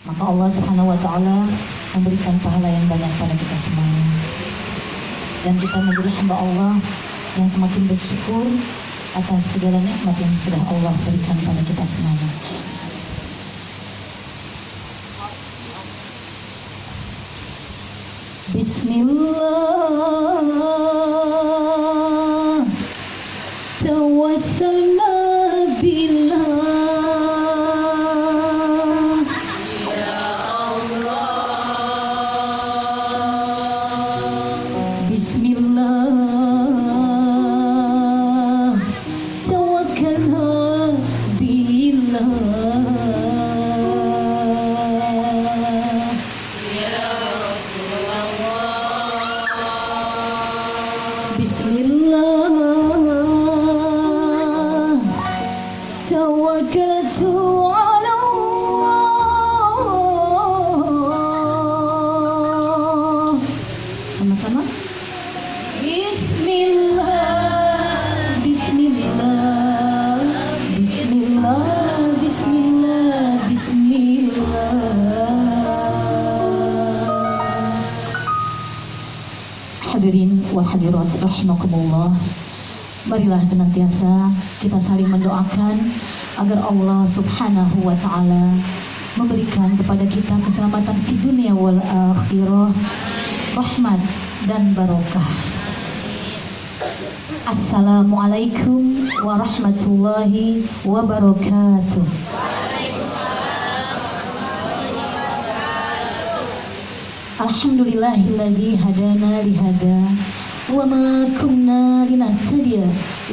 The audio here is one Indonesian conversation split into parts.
maka Allah Subhanahu wa Ta'ala memberikan pahala yang banyak pada kita semuanya. Dan kita menjadi hamba Allah yang semakin bersyukur atas segala nikmat yang sudah Allah berikan pada kita semuanya. Bismillah, tawassalna billah. Bismillah, tawakkalna billah. Bismillah, tawakkaltu ala Allah. Sama-sama. Bismillah, Bismillah, Bismillah, Bismillah, Bismillah. Hadirin wal hadirat rahimakumullah. Marilah senantiasa kita saling mendoakan agar Allah Subhanahu wa Ta'ala memberikan kepada kita keselamatan fi dunia wal akhirah, rahmat dan barokah. Assalamualaikum warahmatullahi wabarakatuh. Alhamdulillahilladzi hadana lihada wa ma kunna linahtadiya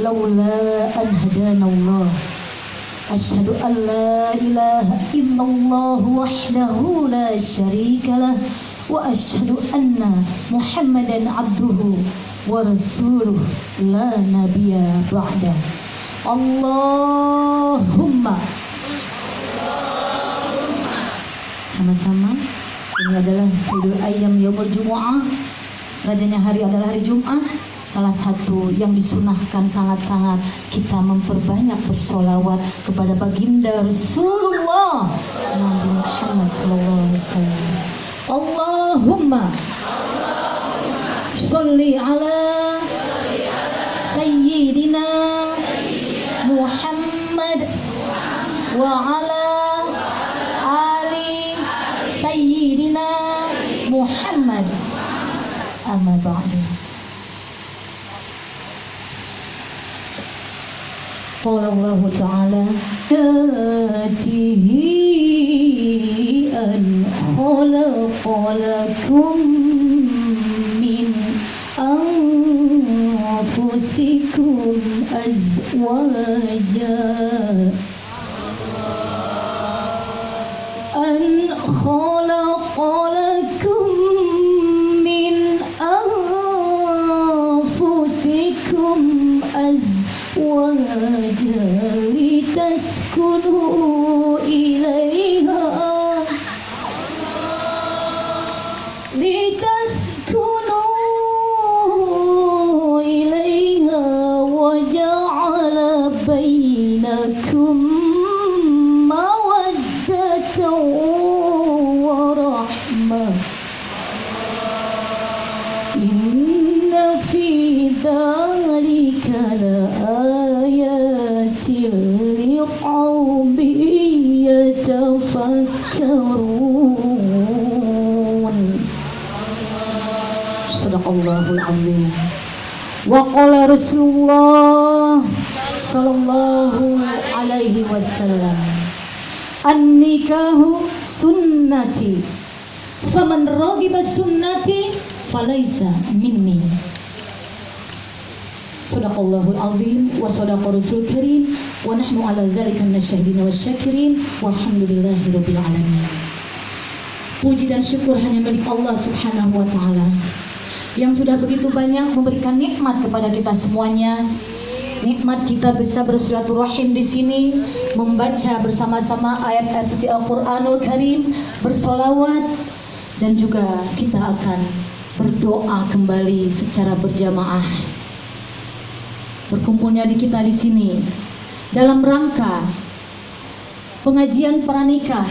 laula an hadana Allah. Asyhadu an la ilaha illallah wahdahu la syarika lah wa asyhadu anna Muhammadan abduhu wa rasuluh la nabiyya ba'da. Allahumma. Sama-sama. Ini adalah Sayyidul Ayyam Yaumul Jumu'ah. Rajanya hari adalah hari Jumat. Salah satu yang disunahkan sangat-sangat kita memperbanyak bersolawat kepada baginda Rasulullah Nabi Muhammad SAW. Allahumma sholli ala Sayyidina Muhammad wa ala ali Sayyidina Muhammad. Amma ba'du. Qala Allah Ta'ala Atihi an khalaqalakum min anfusikum azwaja an khalaqalakum min anfusikum azwaja litaskunu ilaiha wa ja'ala bainakum mawaddatan wa rahmah. Inna fi dhalika laayatin liqaumin yatafakkarun. Sadaqallahul azim. Wa qala Rasulullah sallallahu alaihi wasallam, an-nikahu sunnati faman raghiba sunnati falaisa minni. Sadaqallahul azim wa sadaqa rasul karim wa nahnu ala dzalika minasyahidin wasyakirin walhamdulillahi rabbil alamin. Puji dan syukur hanya milik Allah Subhanahu wa Ta'ala yang sudah begitu banyak memberikan nikmat kepada kita semuanya. Nikmat kita bisa bersilaturahim di sini, membaca bersama-sama ayat-ayat suci Al-Qur'anul Karim, bersolawat, dan juga kita akan berdoa kembali secara berjamaah. Berkumpulnya kita di sini dalam rangka pengajian pranikah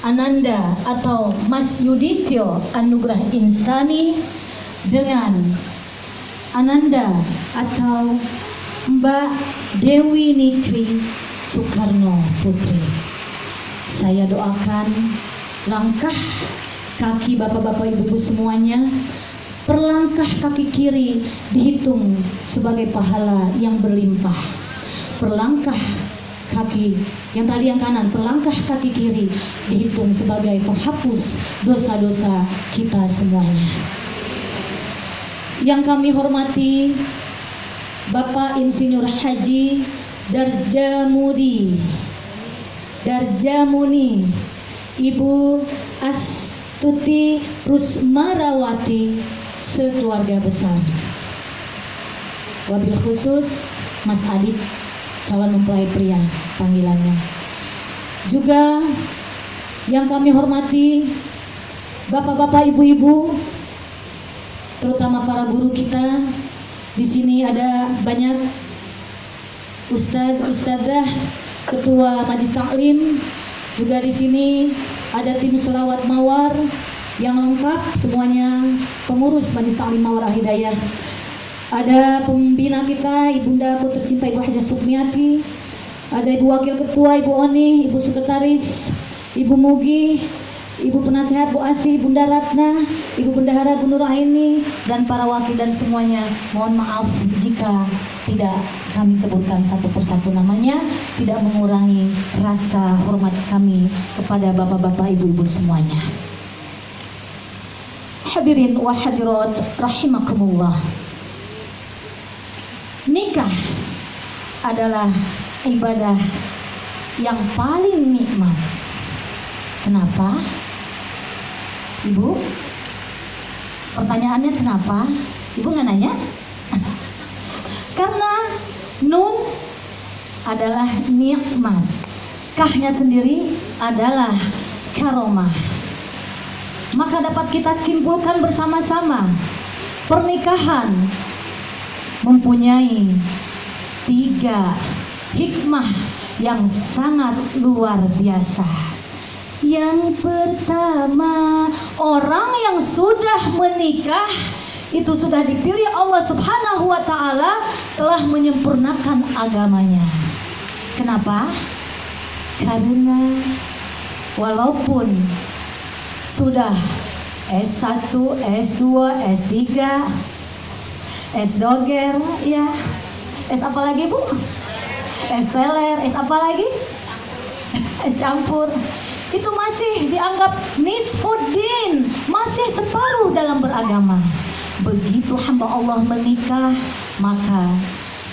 Ananda atau Mas Yudityo Anugrah Insani dengan Ananda atau Mbak Dewi Nikri Soekarno Putri. Saya doakan langkah kaki bapak-bapak ibu-ibu semuanya, per langkah kaki kiri dihitung sebagai pahala yang berlimpah. Per langkah kaki yang tadi yang kanan, per langkah kaki kiri dihitung sebagai penghapus dosa-dosa kita semuanya. Yang kami hormati Bapak Insinyur Haji Darjamuni, Ibu Astuti Rusmarawati sekeluarga besar. Wabil khusus Mas Adit, calon mempelai pria panggilannya. Juga yang kami hormati bapak-bapak, ibu-ibu, terutama para guru kita. Di sini ada banyak ustadzah, ketua Majelis Taklim. Juga di sini ada tim selawat Mawar yang lengkap semuanya, pengurus Majelis Taklim Mawar Al-Hidayah. Ada pembina kita, Ibunda aku tercinta Ibu Hajah Sukmiati. Ada Ibu Wakil Ketua, Ibu Oni, Ibu Sekretaris, Ibu Mugi, Ibu Penasehat Bu Asih, Bunda Ratna, Ibu Bendahara Bu Nuraini, dan para wakil dan semuanya. Mohon maaf jika tidak kami sebutkan satu persatu namanya, tidak mengurangi rasa hormat kami kepada bapak-bapak, ibu-ibu semuanya. Hadirin wa hadirat rahimakumullah. Nikah adalah ibadah yang paling nikmat. Kenapa? Ibu? Pertanyaannya kenapa? Ibu nggak nanya? Karena nun adalah nikmat, kahnya sendiri adalah karomah. Maka dapat kita simpulkan bersama-sama, pernikahan mempunyai 3 hikmah yang sangat luar biasa. Yang pertama, orang yang sudah menikah itu sudah dipilih Allah Subhanahu wa Ta'ala, telah menyempurnakan agamanya. Kenapa? Karena walaupun sudah S1, S2, S3, S doger, ya, S apa lagi Bu? S teler, S apa lagi? S campur. Itu masih dianggap nisfuddin, masih separuh dalam beragama. Begitu hamba Allah menikah, maka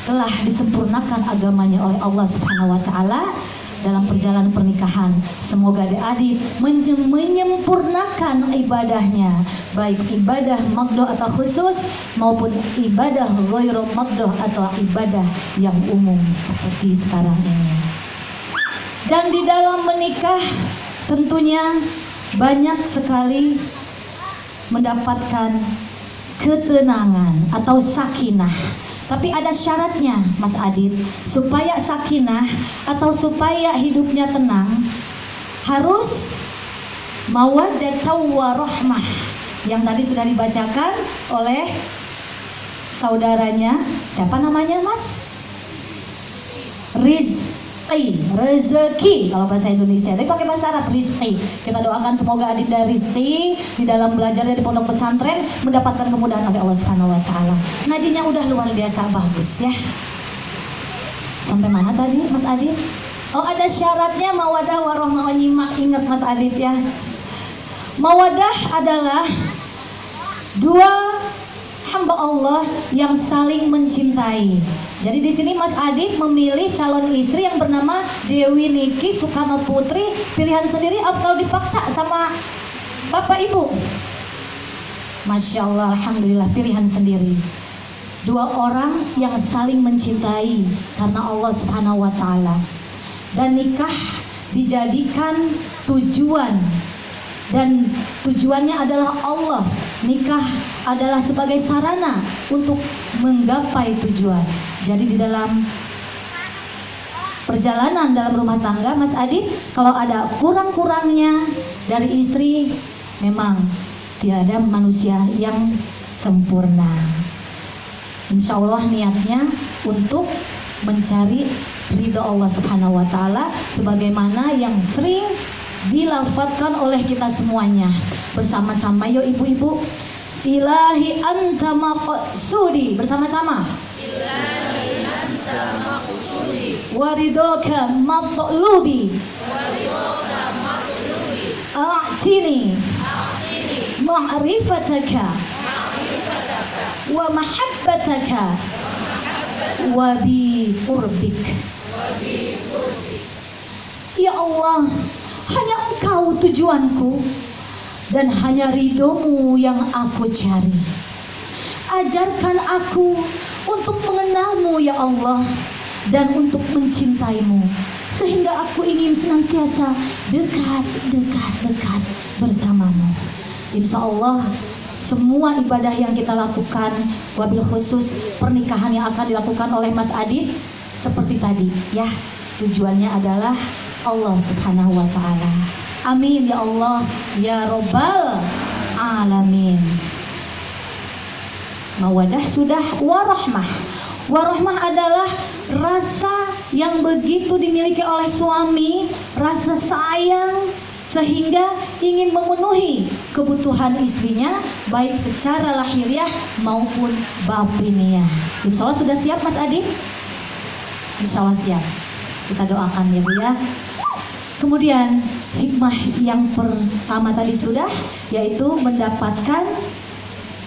telah disempurnakan agamanya oleh Allah Subhanahu wa Ta'ala dalam perjalanan pernikahan. Semoga adik-adik menyempurnakan ibadahnya, baik ibadah magdoh atau khusus maupun ibadah ghairu magdoh atau ibadah yang umum seperti sekarang ini. Dan di dalam menikah tentunya banyak sekali mendapatkan ketenangan atau sakinah. Tapi ada syaratnya Mas Adit, supaya sakinah atau supaya hidupnya tenang, harus mawaddah warahmah yang tadi sudah dibacakan oleh saudaranya. Siapa namanya Mas? Rezeki kalau bahasa Indonesia, tapi pakai bahasa Arab rizki. Kita doakan semoga adik dari rizki di dalam belajarnya di pondok pesantren mendapatkan kemudahan oleh Allah Subhanahu wa Ta'ala. Ngajinya udah luar biasa bagus ya. Sampai mana tadi Mas Adit? Oh, ada syaratnya mawadah warahmah. Nyimak, ingat Mas Adit ya. Mawadah adalah 2 hamba Allah yang saling mencintai. Jadi di sini Mas Adit memilih calon istri yang bernama Dewi Niki Soekarno Putri, pilihan sendiri atau dipaksa sama Bapak Ibu? Masya Allah, Alhamdulillah, pilihan sendiri. 2 orang yang saling mencintai karena Allah Subhanahu wa Ta'ala. Dan nikah dijadikan tujuan, dan tujuannya adalah Allah. Nikah adalah sebagai sarana untuk menggapai tujuan. Jadi di dalam perjalanan dalam rumah tangga, Mas Adit, kalau ada kurang-kurangnya dari istri, memang tiada manusia yang sempurna. Insya Allah niatnya untuk mencari ridha Allah Subhanahu wa Ta'ala, sebagaimana yang sering dilafadzkan oleh kita semuanya. Bersama-sama, yuk ibu-ibu. Ilahi anta maqsudi, bersama-sama. Ilahi anta maqsudi wa ridhaka matlubi a'tini ma'rifataka wa mahabbataka wa bi qurbik. Ya Allah, hanya Engkau tujuanku dan hanya ridhomu yang aku cari. Ajarkan aku untuk mengenalmu ya Allah, dan untuk mencintaimu, sehingga aku ingin senantiasa dekat bersamamu. Insya Allah semua ibadah yang kita lakukan, wabil khusus pernikahan yang akan dilakukan oleh Mas Adit, seperti tadi ya, tujuannya adalah Allah Subhanahu wa Ta'ala. Amin ya Allah ya Rabbal Alamin. Mawadah sudah, warahmah. Warahmah adalah rasa yang begitu dimiliki oleh suami, rasa sayang, sehingga ingin memenuhi kebutuhan istrinya, baik secara lahiriah maupun batiniah. Insya Allah sudah siap Mas Adit? Insya Allah siap. Kita doakan ya Bu ya. Kemudian hikmah yang pertama tadi sudah, yaitu mendapatkan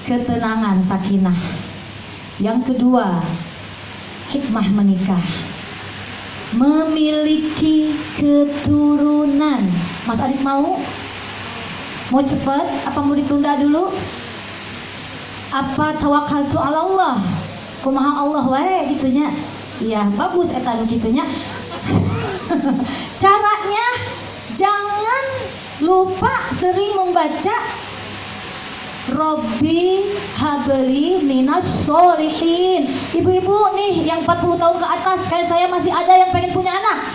ketenangan, sakinah. Yang kedua, hikmah menikah, memiliki keturunan. Mas Adit mau cepat? Apa mau ditunda dulu? Apa tawakaltu ala Allah? Kumaha Allah wae gitunya. Iya, bagus eta nu gitunya. Caranya jangan lupa sering membaca Robbi habli minas sholihin. Ibu-ibu nih yang 40 tahun ke atas kayak saya, masih ada yang pengen punya anak?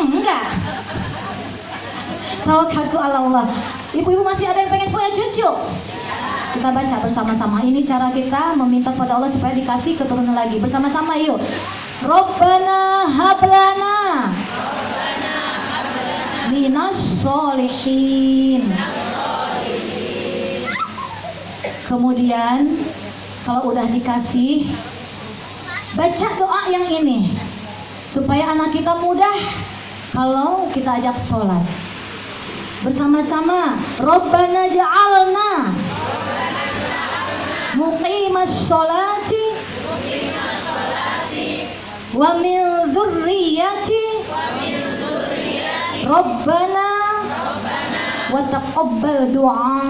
Enggak. Tawakkaltu ala Allah. Ibu-ibu masih ada yang pengen punya cucu? Kita baca bersama-sama. Ini cara kita meminta kepada Allah supaya dikasih keturunan lagi. Bersama-sama yuk. Rabbana hablana minas sholihin. Kemudian kalau udah dikasih, baca doa yang ini supaya anak kita mudah kalau kita ajak sholat. Bersama-sama, Rabbana ja'alna muqimas sholati wa min dzurriyyati Rabbana wa taqabbal du'a.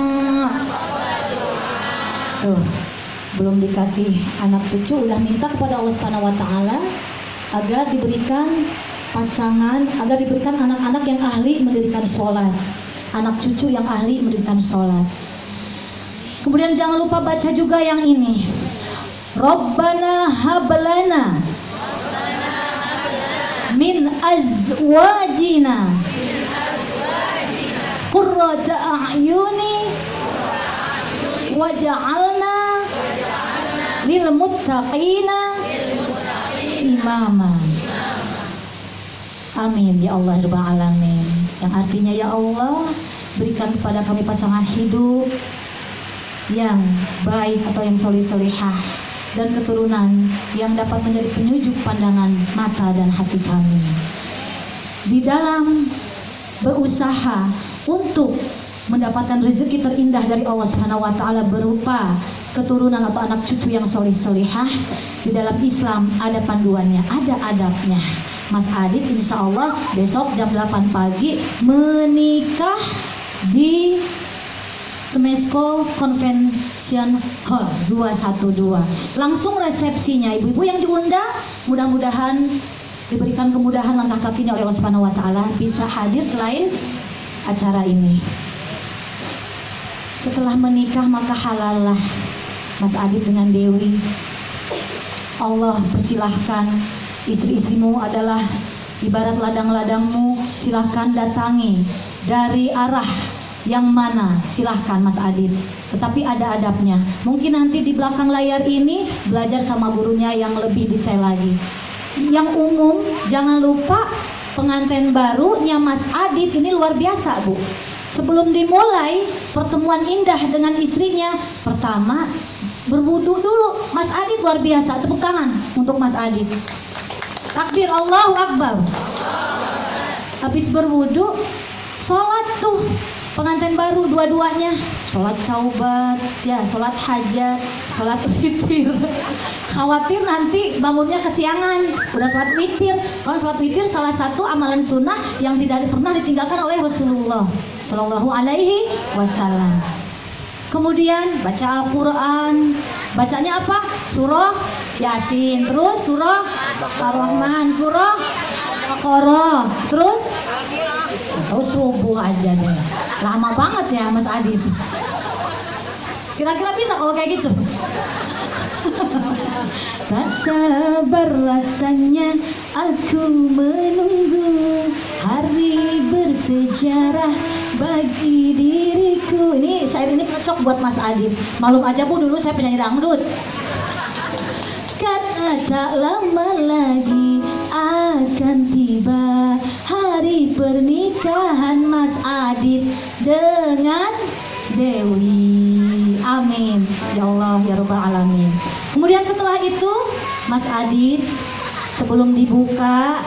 Tuh, belum dikasih anak cucu udah minta kepada Allah Subhanahu wa Ta'ala agar diberikan pasangan, agar diberikan anak-anak yang ahli mendirikan sholat, anak cucu yang ahli mendirikan sholat. Kemudian jangan lupa baca juga yang ini, Rabbana hablana min azwajina qurrata a'yuni waja'alna lil muttaqina imama. Amin ya Allah rabbal alamin. Yang artinya ya Allah, berikan kepada kami pasangan hidup yang baik atau yang solih-solihah, dan keturunan yang dapat menjadi penyujuk pandangan mata dan hati kami di dalam berusaha untuk mendapatkan rezeki terindah dari Allah Subhanahu wa Ta'ala berupa keturunan atau anak cucu yang solih-solihah. Di dalam Islam ada panduannya, ada adabnya. Mas Adit insya Allah besok jam 8 pagi menikah di Semesko Convention Hall 212. Langsung resepsinya, ibu-ibu yang diundang mudah-mudahan diberikan kemudahan langkah kakinya oleh Allah Subhanahu wa Ta'ala, bisa hadir selain acara ini. Setelah menikah maka halallah Mas Adit dengan Dewi. Allah persilahkan Istri-istrimu adalah ibarat ladang-ladangmu, silahkan datangi dari arah yang mana, silahkan Mas Adit. Tetapi ada adabnya. Mungkin nanti di belakang layar ini belajar sama gurunya yang lebih detail lagi. Yang umum, jangan lupa pengantin barunya Mas Adit ini luar biasa, Bu. Sebelum dimulai pertemuan indah dengan istrinya, pertama berwudu dulu. Mas Adit luar biasa, tepuk tangan untuk Mas Adit. Takbir, Allahu Akbar. Habis berwudu, sholat tuh pengantin baru dua-duanya, sholat taubat, ya sholat hajat, sholat witir. Khawatir nanti bangunnya kesiangan, udah sholat witir. Kalau sholat witir salah satu amalan sunnah yang tidak pernah ditinggalkan oleh Rasulullah Shallallahu Alaihi Wasallam. Kemudian baca Al-Quran, bacanya apa? Surah Yasin, terus surah Ar-Rahman, surah Al-Baqarah, terus atau subuh aja deh. Lama banget ya Mas Adit. Kira-kira bisa kalau kayak gitu? Tak sabar rasanya aku menunggu hari bersejarah bagi diriku. Ini syair ini cocok buat Mas Adit. Malum aja Bu, dulu saya penyanyi dangdut. Karena tak lama lagi akan tiba hari pernikahan Mas Adit dengan Dewi. Amin ya Allah ya Rabbal Alamin. Kemudian setelah itu Mas Adit, sebelum dibuka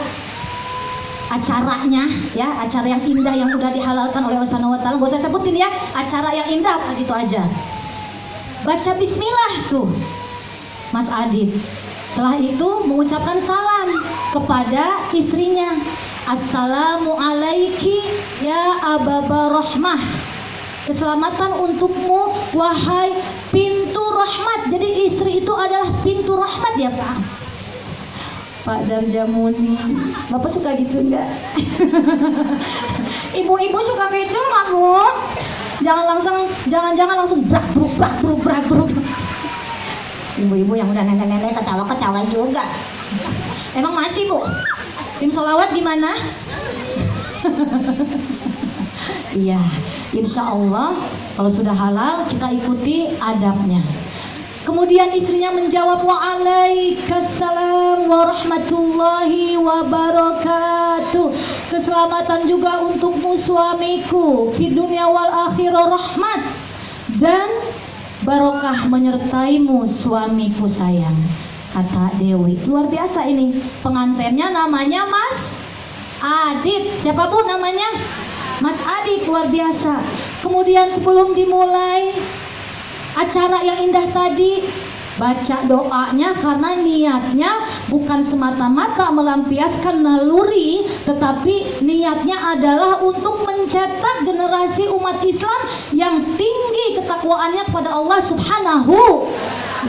acaranya, ya acara yang indah yang udah dihalalkan oleh Allah Subhanahu Wa Taala, gak usah sebutin ya, acara yang indah gitu aja. Baca Bismillah tuh Mas Adit. Setelah itu mengucapkan salam kepada istrinya. Assalamualaikum ya Ababa Rahmah. Keselamatan untukmu wahai pintu rahmat. Jadi istri itu adalah pintu rahmat ya Pak. Pak Darjamuni, Bapak suka gitu enggak? Ibu-ibu suka gitu enggak Bu? Jangan langsung brak bruk. Ibu-ibu yang udah nenek-nenek ketawa-ketawa juga. Emang masih Bu? Tim sholawat gimana? Iya, insya Allah kalau sudah halal kita ikuti adabnya. Kemudian istrinya menjawab, waalaikumsalam warahmatullahi wabarakatuh. Keselamatan juga untukmu suamiku, fi dunia wal akhirah rahmat dan barokah menyertaimu suamiku sayang, kata Dewi. Luar biasa ini. Pengantinnya namanya Mas Adit. Siapa Bu namanya? Mas Adit, luar biasa. Kemudian sebelum dimulai acara yang indah tadi, baca doanya karena niatnya bukan semata-mata melampiaskan naluri, tetapi niatnya adalah untuk mencetak generasi umat Islam yang tinggi ketakwaannya kepada Allah Subhanahu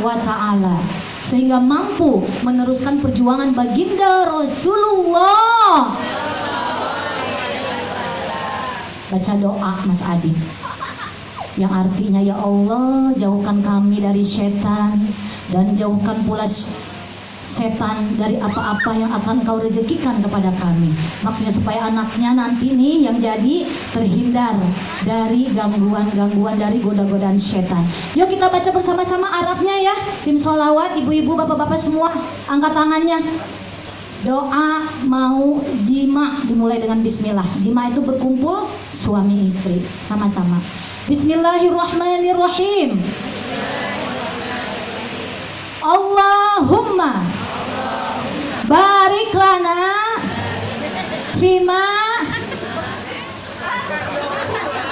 wa Ta'ala, sehingga mampu meneruskan perjuangan baginda Rasulullah. Baca doa Mas Adi yang artinya, ya Allah jauhkan kami dari setan dan jauhkan pula setan dari apa-apa yang akan kau rezekikan kepada kami. Maksudnya supaya anaknya nanti nih yang jadi terhindar dari gangguan-gangguan, dari goda-godaan setan. Yuk kita baca bersama-sama Arabnya ya. Tim sholawat, ibu-ibu, bapak-bapak semua angkat tangannya. Doa mau jima dimulai dengan bismillah. Jima itu berkumpul suami istri sama-sama. Bismillahirrahmanirrahim. Allahumma barik lana fima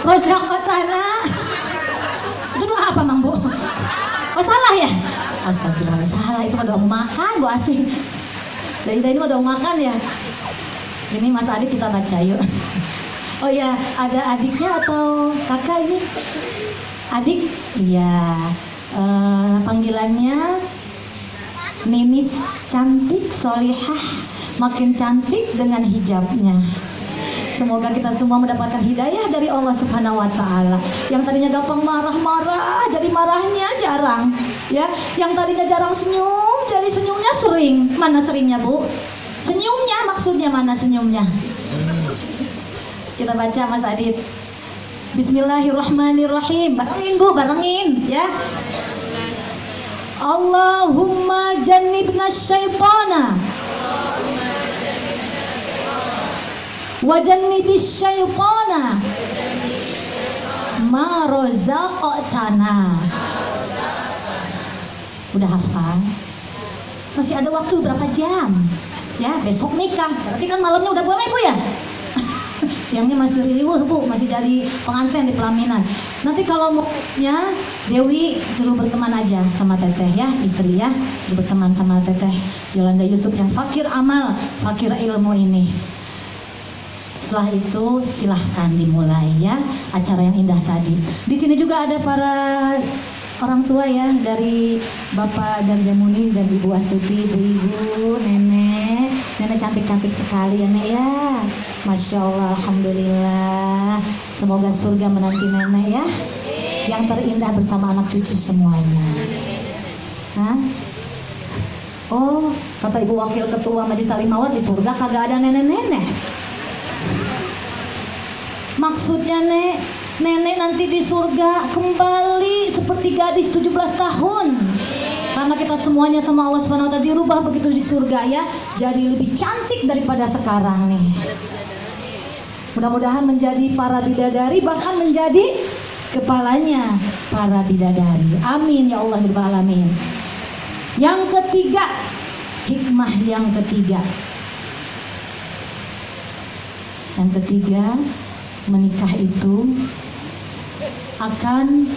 razaqtana. Itu doa apa Mang Bu? Oh salah ya? Astagfirullah, salah. Itu doa makan Bu Asing. Dari ini udah makan ya. Ini Mas Adik kita baca yuk. Oh ya, ada adiknya atau kakak ini? Adik? Iya. Panggilannya Ninis cantik, solihah, makin cantik dengan hijabnya. Semoga kita semua mendapatkan hidayah dari Allah Subhanahu wa Ta'ala. Yang tadinya gampang marah-marah, jadi marahnya jarang. Ya, yang tadinya jarang senyum, jadi senyumnya sering. Mana seringnya Bu? Senyumnya maksudnya mana senyumnya? Kita baca Mas Adit. Bismillahirrahmanirrahim. Barengin Bu, barengin ya. Allahumma jannibna syaitana wa jannibis syaitana ma razaqtana. Udah hafal? Masih ada waktu berapa jam? Ya, besok nikah. Berarti kan malamnya udah boleh Bu ya? Siangnya masih riwuh Bu, masih jadi pengantin di pelaminan. Nanti kalau maunya Dewi suruh berteman aja sama Teteh ya, istri ya, suruh berteman sama Teteh Yolanda Yusuf yang fakir amal, fakir ilmu ini. Setelah itu silahkan dimulai ya acara yang indah tadi. Di sini juga ada para orang tua ya, dari Bapak dan Jamuni dan Ibu Astuti, ibu-ibu, nenek cantik-cantik sekali ya Nek ya. Masya Allah, Alhamdulillah. Semoga surga menanti nenek ya, yang terindah bersama anak cucu semuanya. Hah? Oh, kata Ibu Wakil Ketua Majelis Taklim Mawar, di surga kagak ada nenek-nenek. Maksudnya nenek nanti di surga kembali seperti gadis 17 tahun. Karena kita semuanya sama Allah Subhanahu wa taala dirubah begitu di surga ya, jadi lebih cantik daripada sekarang nih. Mudah-mudahan menjadi para bidadari, bahkan menjadi kepalanya para bidadari. Amin ya Allah rabbal alamin. Yang ketiga, hikmah yang ketiga. Yang ketiga, menikah itu akan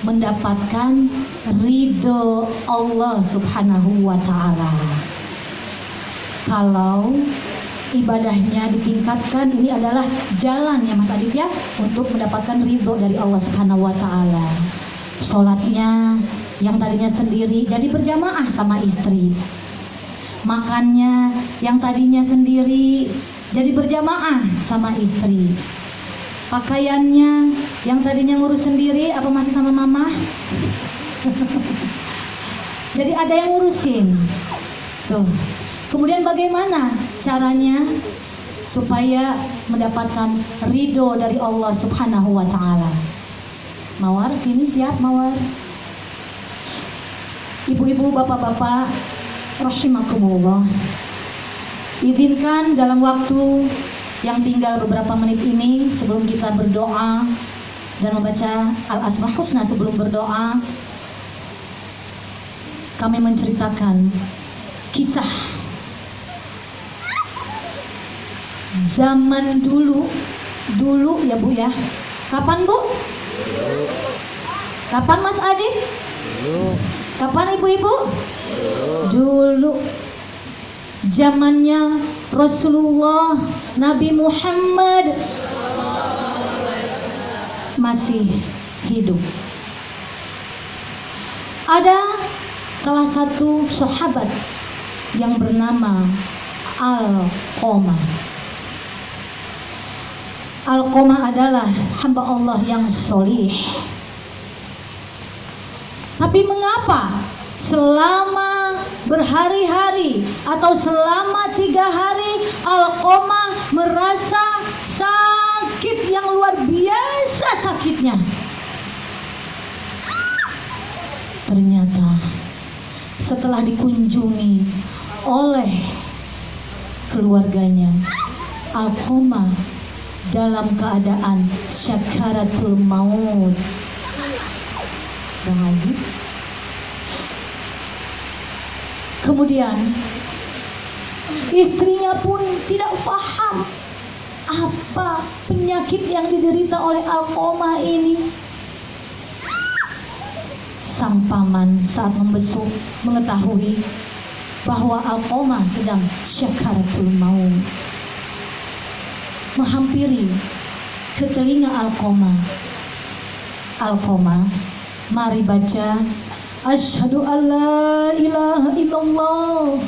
mendapatkan ridho Allah Subhanahu wa ta'ala. Kalau ibadahnya ditingkatkan, ini adalah jalan ya Mas Adit ya, untuk mendapatkan ridho dari Allah Subhanahu wa ta'ala. Sholatnya yang tadinya sendiri jadi berjamaah sama istri. Makannya yang tadinya sendiri jadi berjamaah sama istri. Pakaiannya yang tadinya ngurus sendiri, apa masih sama mama? Jadi ada yang ngurusin. Tuh. Kemudian bagaimana caranya supaya mendapatkan ridho dari Allah Subhanahu wa ta'ala? Mawar, sini siap Mawar. Ibu-ibu, bapak-bapak, rahimakumullah. Izinkan dalam waktu yang tinggal beberapa menit ini, sebelum kita berdoa dan membaca Al-Asmaul Husna, sebelum berdoa kami menceritakan kisah zaman dulu ya Bu ya. Kapan Bu? Kapan Mas Adit? Kapan ibu-ibu? Dulu. Zamannya Rasulullah Nabi Muhammad masih hidup. Ada salah satu sahabat yang bernama Alqamah. Alqamah adalah hamba Allah yang solih. Tapi mengapa selama berhari-hari atau selama 3 hari Alqamah merasa sakit yang luar biasa sakitnya? Ternyata setelah dikunjungi oleh keluarganya, Alqamah dalam keadaan syakaratul maut. Bang Aziz. Kemudian istrinya pun tidak paham apa penyakit yang diderita oleh Alqamah ini. Sang paman saat membesuk mengetahui bahwa Alqamah sedang syakaratul maut, menghampiri ke telinga Alqamah. Alqamah, mari baca asyhadu an la ilaha illallah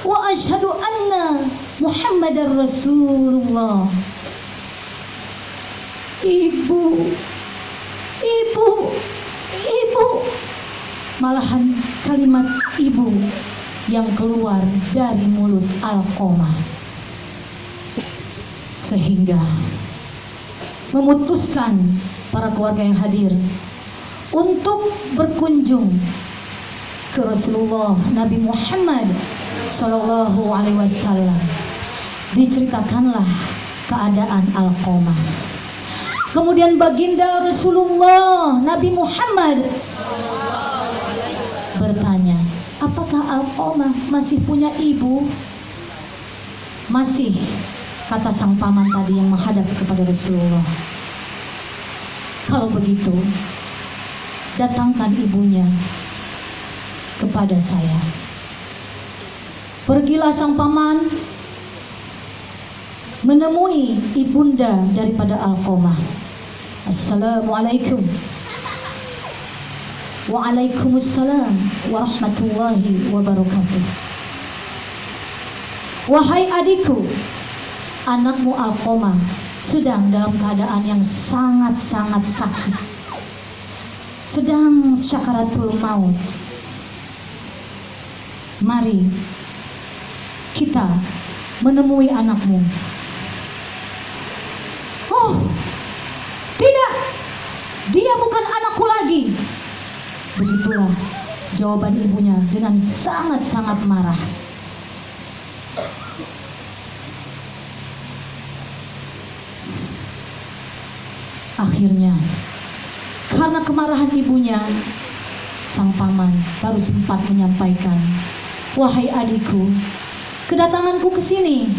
wa asyhadu anna Muhammadar Rasulullah. Ibu, malahan kalimat ibu yang keluar dari mulut Alqamah, sehingga memutuskan para keluarga yang hadir untuk berkunjung ke Rasulullah Nabi Muhammad Sallallahu Alaihi Wasallam. Diceritakanlah keadaan Alqamah. Kemudian baginda Rasulullah Nabi Muhammad bertanya, apakah Alqamah masih punya ibu? Masih, kata sang paman tadi yang menghadap kepada Rasulullah. Kalau begitu, datangkan ibunya kepada saya. Pergilah sang paman menemui ibunda daripada Alqamah. Assalamualaikum. Waalaikumsalam warahmatullahi wabarakatuh. Wahai adikku, anakmu Alqamah sedang dalam keadaan yang sangat-sangat sakit, sedang syakaratul maut. Mari kita menemui anakmu. Oh, tidak, dia bukan anakku lagi. Begitulah jawaban ibunya dengan sangat-sangat marah. Akhirnya, karena kemarahan ibunya, sang paman baru sempat menyampaikan, wahai adikku, kedatanganku ke sini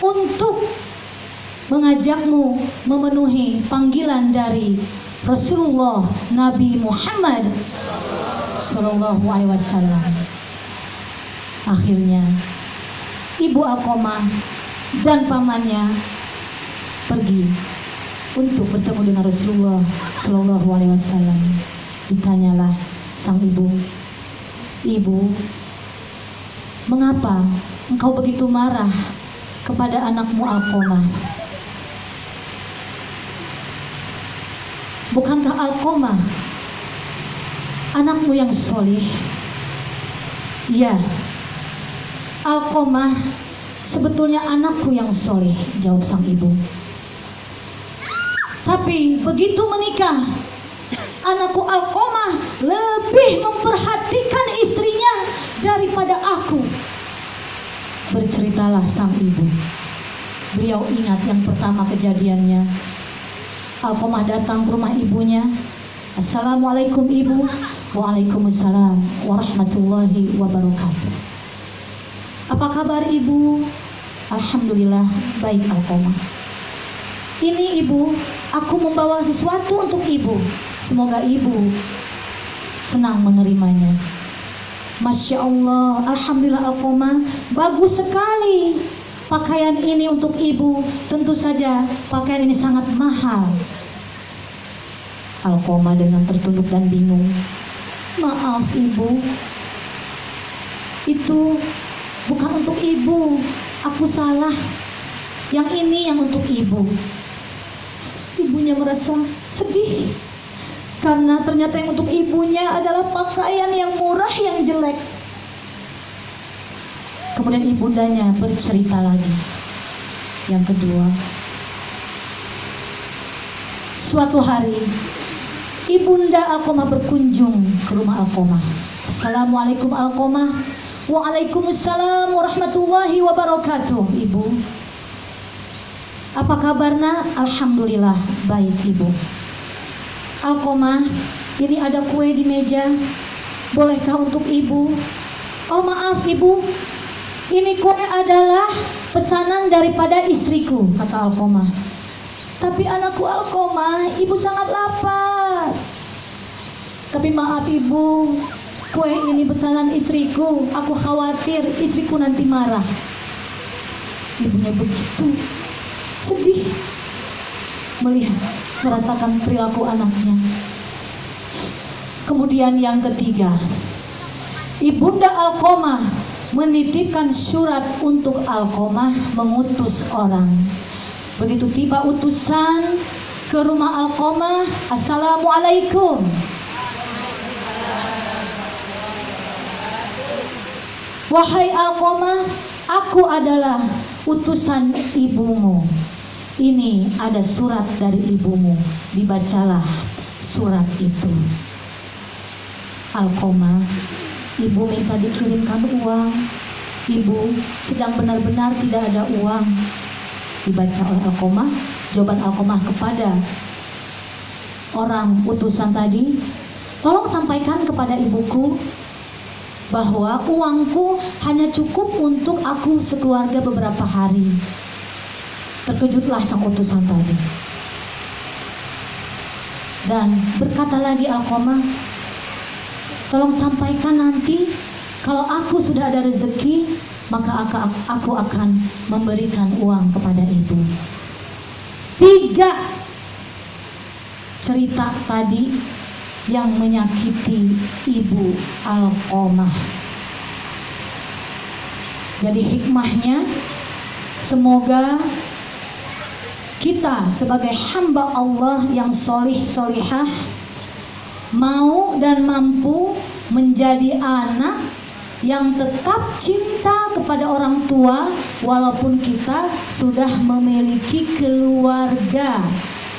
untuk mengajakmu memenuhi panggilan dari Rasulullah Nabi Muhammad Sallallahu Alaihi Wasallam. Akhirnya ibu Alqamah dan pamannya pergi untuk bertemu dengan Rasulullah Sallallahu Alaihi Wasallam. Ditanyalah sang ibu, ibu, mengapa engkau begitu marah kepada anakmu Alqamah? Bukankah Alqamah anakmu yang soleh? Ya, Alqamah sebetulnya anakku yang soleh, jawab sang ibu. Tapi begitu menikah, anakku Alqamah lebih memperhatikan istrinya daripada aku. Berceritalah sang ibu. Beliau ingat yang pertama kejadiannya. Alqamah datang ke rumah ibunya. Assalamualaikum ibu. Waalaikumsalam warahmatullahi wabarakatuh. Apa kabar ibu? Alhamdulillah baik Alqamah. Ini ibu, aku membawa sesuatu untuk ibu. Semoga ibu senang menerimanya. Masya Allah, alhamdulillah Alqamah, bagus sekali pakaian ini untuk ibu. Tentu saja pakaian ini sangat mahal. Alqamah dengan tertunduk dan bingung. Maaf ibu, itu bukan untuk ibu, aku salah. Yang ini yang untuk ibu. Ibunya merasa sedih karena ternyata yang untuk ibunya adalah pakaian yang murah yang jelek. Kemudian ibundanya bercerita lagi. Yang kedua, suatu hari ibunda Alqamah berkunjung ke rumah Alqamah. Assalamualaikum Alqamah. Waalaikumsalam warahmatullahi wabarakatuh. Ibu, apa kabarnya? Alhamdulillah baik ibu. Alqamah, ini ada kue di meja, bolehkah untuk ibu? Oh maaf ibu, ini kue adalah pesanan daripada istriku, kata Alqamah. Tapi anakku Alqamah, ibu sangat lapar. Tapi maaf ibu, kue ini pesanan istriku, aku khawatir istriku nanti marah. Ibunya begitu sedih merasakan perilaku anaknya. Kemudian yang ketiga, ibunda Alqamah menitipkan surat untuk Alqamah mengutus orang. Begitu tiba utusan ke rumah Alqamah, Assalamualaikum. Wahai Alqamah, aku adalah utusan ibumu. Ini ada surat dari ibumu, dibacalah surat itu. Alqamah, ibu minta dikirimkan uang. Ibu sedang benar-benar tidak ada uang. Dibaca oleh Alqamah, jawaban Alqamah kepada orang utusan tadi, tolong sampaikan kepada ibuku bahwa uangku hanya cukup untuk aku sekeluarga beberapa hari. Terkejutlah sang utusan tadi. Dan berkata lagi Alqamah, tolong sampaikan nanti kalau aku sudah ada rezeki, maka aku akan memberikan uang kepada ibu. 3 cerita tadi yang menyakiti ibu Alqamah. Jadi hikmahnya, semoga kita sebagai hamba Allah yang solih solihah mau dan mampu menjadi anak yang tetap cinta kepada orang tua walaupun kita sudah memiliki keluarga,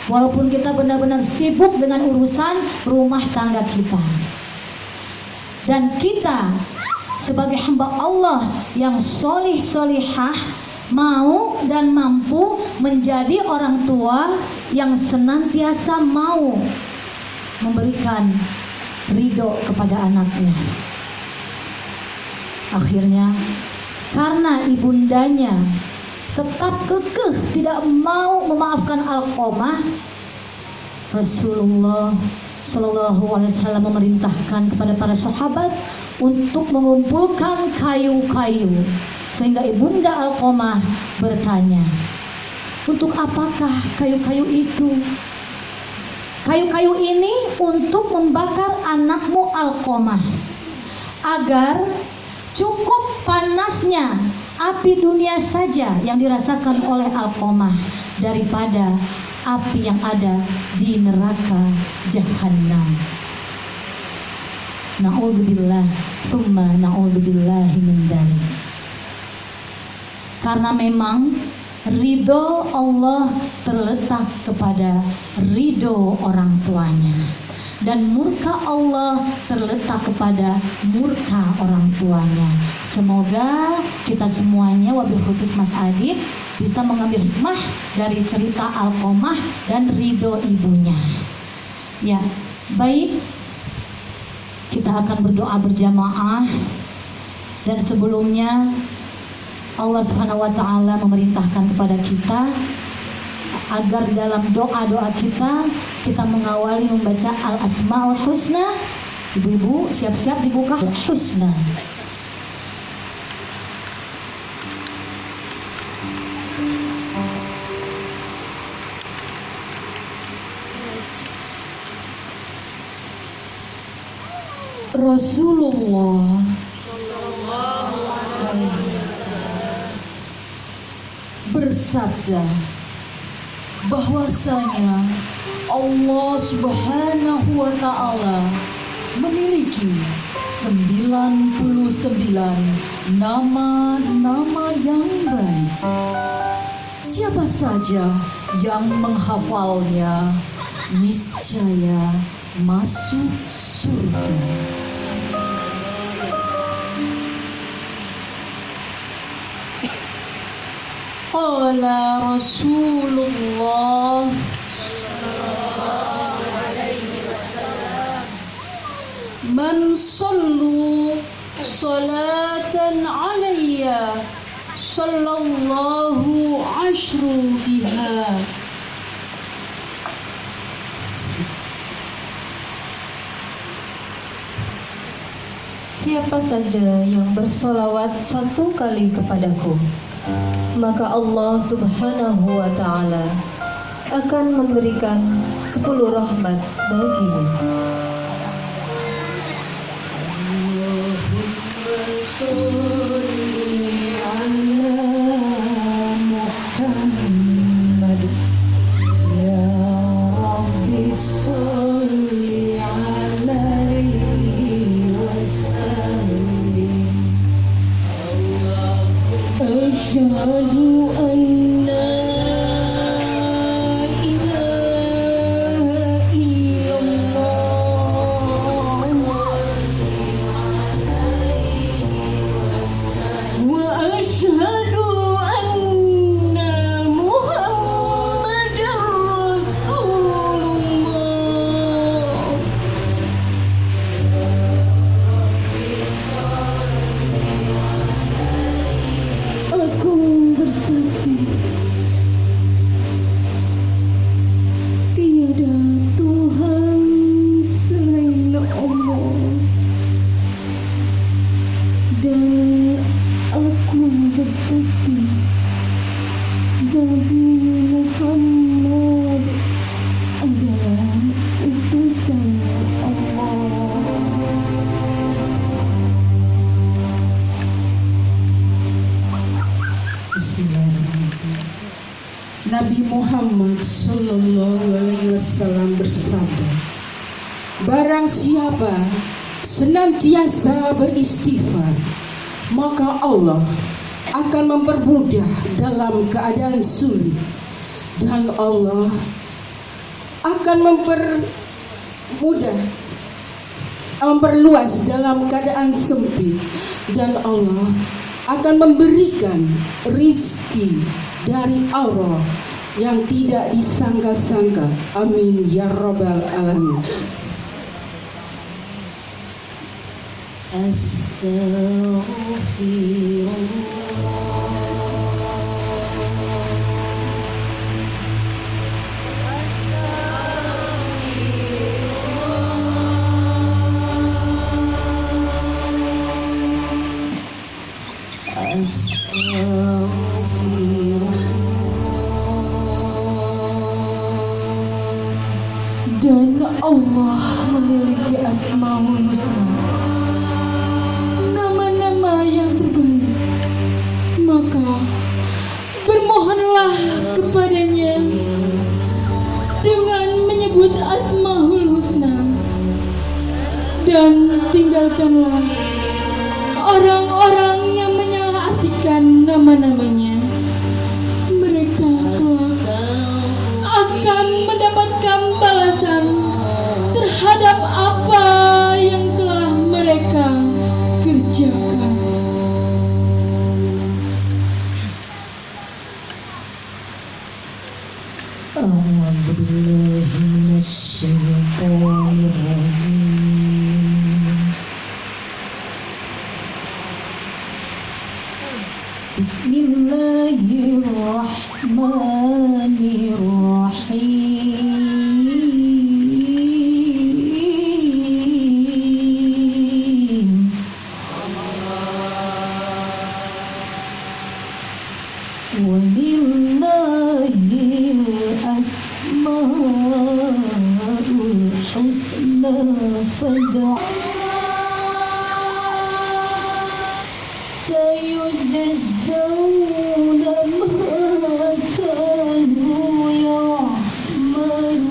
walaupun kita benar-benar sibuk dengan urusan rumah tangga kita. Dan kita sebagai hamba Allah yang solih solihah mau dan mampu menjadi orang tua yang senantiasa mau memberikan ridho kepada anaknya. Akhirnya karena ibundanya tetap kekeh tidak mau memaafkan Alqamah, Rasulullah Shallallahu Alaihi Wasallam memerintahkan kepada para sahabat untuk mengumpulkan kayu-kayu. Sehingga ibunda Alqamah bertanya, untuk apakah kayu-kayu itu? Kayu-kayu ini untuk membakar anakmu Alqamah, agar cukup panasnya api dunia saja yang dirasakan oleh Alqamah daripada api yang ada di neraka Jahannam. Na'udzubillah, thumma na'udzubillahi min dzalik. Karena memang ridho Allah terletak kepada ridho orang tuanya, dan murka Allah terletak kepada murka orang tuanya. Semoga kita semuanya, wabil khusus Mas Adit, bisa mengambil hikmah dari cerita Alqamah dan ridho ibunya. Ya, baik, kita akan berdoa berjamaah. Dan sebelumnya Allah Subhanahu wa Ta'ala memerintahkan kepada kita agar dalam doa-doa kita mengawali membaca Al-Asmaul Husna. Ibu-ibu siap-siap dibuka Husna. Rasulullah bersabda bahwasanya Allah Subhanahu wa Ta'ala memiliki 99 nama-nama yang baik. Siapa saja yang menghafalnya niscaya masuk surga. Qala Rasulullah sallallahu alaihi wasallam, man sallu salatan alayya sallallahu ashru biha. Siapa saja yang bersolawat 1 kali kepadaku, maka Allah Subhanahu wa Ta'ala akan memberikan 10 rahmat baginya. Allahumma sholli ala Muhammad, ya Rabbi sholli alaihi wasallim. wasallam bersabda, barang siapa senantiasa beristighfar, maka Allah akan mempermudah dalam keadaan sulit, dan Allah akan memperluas dalam keadaan sempit, dan Allah akan memberikan rizki dari Allah yang tidak disangka-sangka. Amin ya rabbal alamin. Dan Allah memiliki Asmaul Husna, nama-nama yang terbaik. Maka bermohonlah kepadanya dengan menyebut Asmaul Husna, dan tinggalkanlah orang-orang yang menyalahartikan nama-namanya. Mereka akan mendapatkan balasan terhadap apa yang telah mereka kerjakan. A'udzu billahi minasy syaithanir rajim. Bismillahirrahmanirrahim. Walillahil asmaul husna sayujzauna ma kanu ya'malun.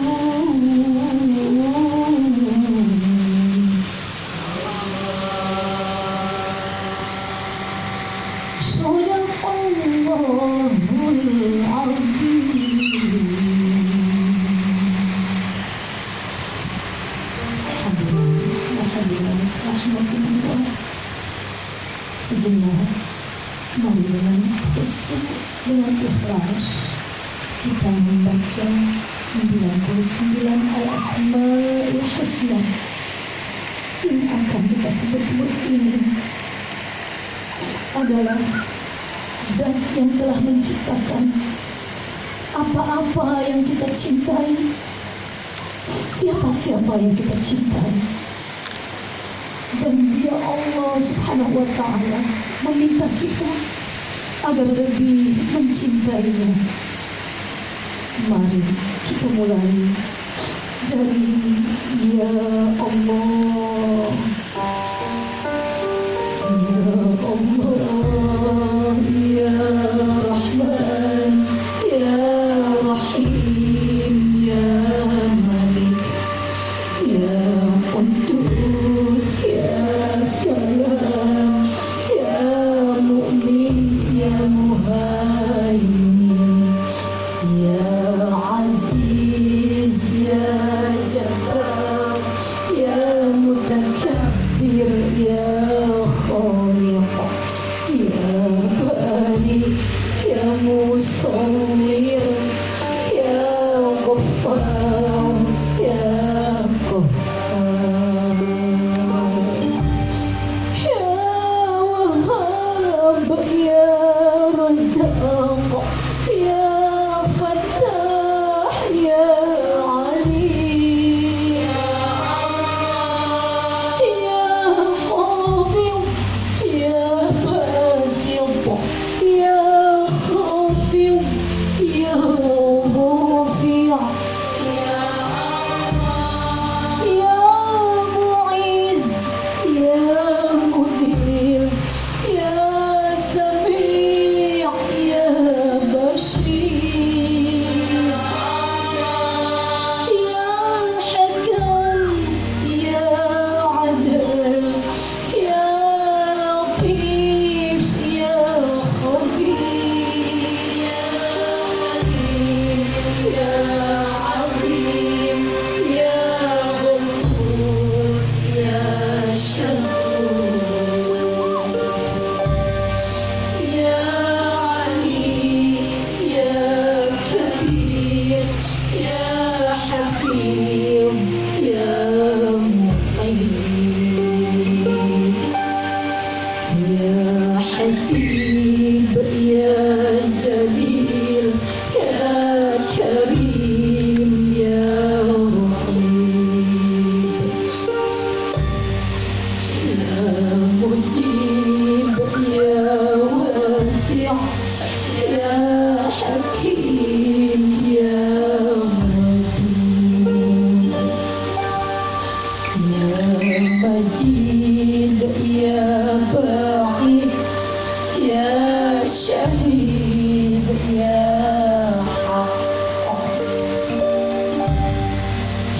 Shadaqallahul azim. Hadirin rahmatullah, sejenak mari dengan khusyuk, dengan ikhlas kita membaca 99 al-asmaul husna yang akan kita sebut-sebut. Ini adalah Zat yang telah menciptakan apa-apa yang kita cintai, siapa-siapa yang kita cintai, dan Dia Allah Subhanahu wa Ta'ala meminta kita agar lebih mencintainya. Mari kita mulai dari Ya Allah, Ya Allah, Ya Rahman, Ya Rahim, Ya Malik, Ya Qudus, Ya Salam, Ya Mu'min, Ya Muhaimin, Ya Aziz, Ya Jabbar, Ya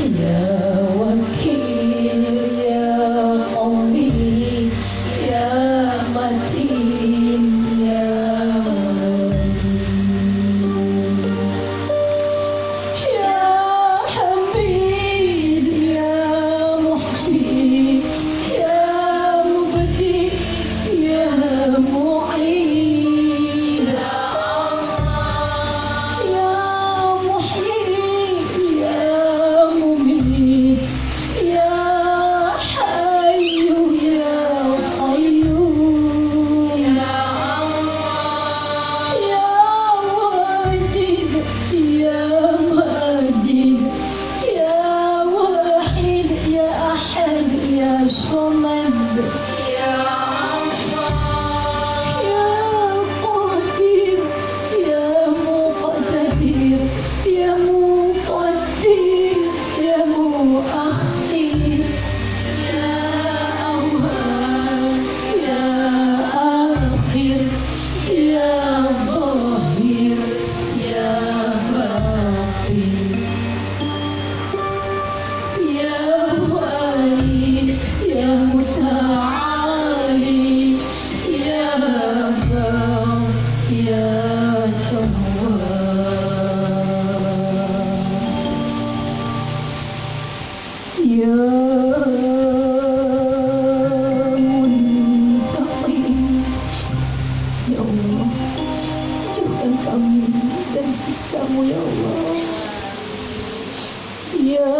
Ya Wakil, Ya Qawi, Ya Matin, Ya Ya Hamid, Ya Muhsin, Ya Mubdi, Ya Mu'in, Ya Muhyi, Ya Mumit, Ya Hayyu, Ya Qayyum, Ya Wajid, Ya Majid, Ya Wahid, Ya Ahad, Ya Samad, Ya Qadir, Ya Muqtadir, Ya Muqaddim, Ya Muakhir, Ya Awwal, Ya Akhir, Ya Zahir, Ya Batin, Ya Wali, Ya Muta'ali, Ya Bar, Ya Tawwab, Ya Muntaqim. Ya Allah, jauhkan kami dari siksa-Mu ya Allah. Ya